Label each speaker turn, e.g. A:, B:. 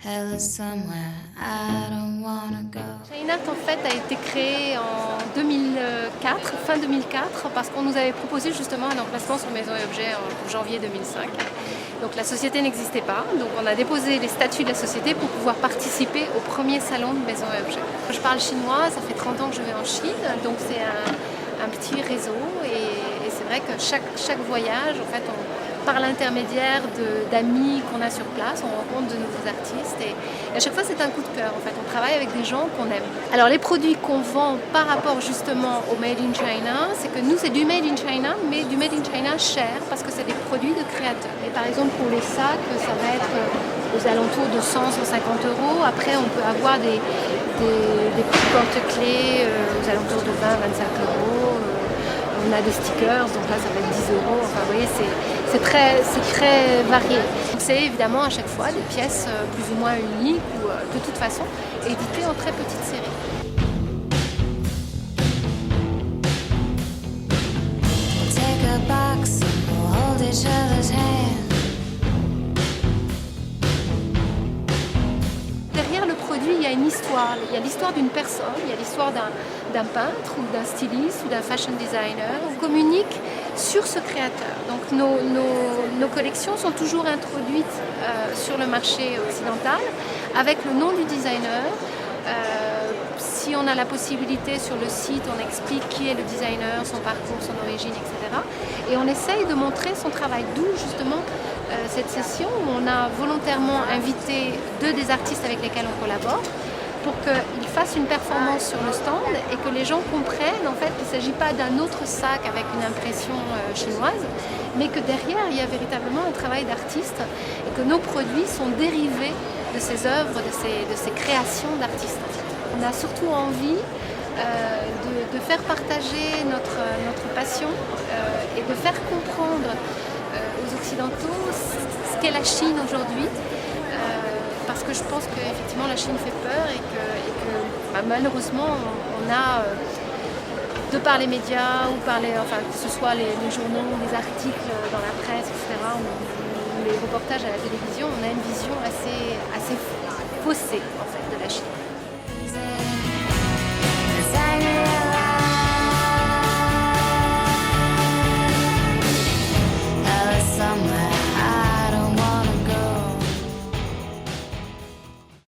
A: Hell is somewhere I don't wanna go.
B: Shine Art en fait a été créé en 2004, fin 2004, parce qu'on nous avait proposé justement un emplacement sur Maisons et Objets en janvier 2005. Donc la société n'existait pas, donc on a déposé les statuts de la société pour pouvoir participer au premier salon de Maisons et Objets. Je parle chinois, ça fait 30 ans que je vais en Chine, donc c'est un petit réseau et c'est vrai que chaque voyage, en fait, par l'intermédiaire d'amis qu'on a sur place, on rencontre de nouveaux artistes et à chaque fois c'est un coup de cœur. En fait, on travaille avec des gens qu'on aime. Alors les produits qu'on vend par rapport justement au Made in China, c'est que nous c'est du Made in China, mais du Made in China cher parce que c'est des produits de créateurs. Et par exemple pour les sacs, ça va être aux alentours de 100-150 euros. Après on peut avoir des petits porte-clés aux alentours de 20-25 euros. On a des stickers, donc là ça va être 10 euros. Enfin, vous voyez, c'est très varié. C'est évidemment à chaque fois des pièces plus ou moins uniques ou de toute façon éditées en très petite série.
A: Take a box and we'll hold each other's hand.
B: Derrière le produit, il y a une histoire. Il y a l'histoire d'une personne, il y a l'histoire d'un peintre ou d'un styliste ou d'un fashion designer. On communique sur ce créateur. Donc nos collections sont toujours introduites sur le marché occidental avec le nom du designer. Si on a la possibilité sur le site, on explique qui est le designer, son parcours, son origine, etc. Et on essaye de montrer son travail. D'où justement cette session où on a volontairement invité deux des artistes avec lesquels on collabore pour qu'ils fassent une performance sur le stand et que les gens comprennent en fait qu'il ne s'agit pas d'un autre sac avec une impression chinoise, mais que derrière il y a véritablement un travail d'artiste et que nos produits sont dérivés de ces œuvres, de ces créations d'artistes. On a surtout envie de faire partager notre passion et de faire comprendre aux Occidentaux ce qu'est la Chine aujourd'hui. Parce que je pense qu'effectivement la Chine fait peur et que malheureusement on a, de par les médias ou par que ce soit les journaux, les articles dans la presse, etc., ou les reportages à la télévision, on a une vision assez faussée en fait, de la Chine.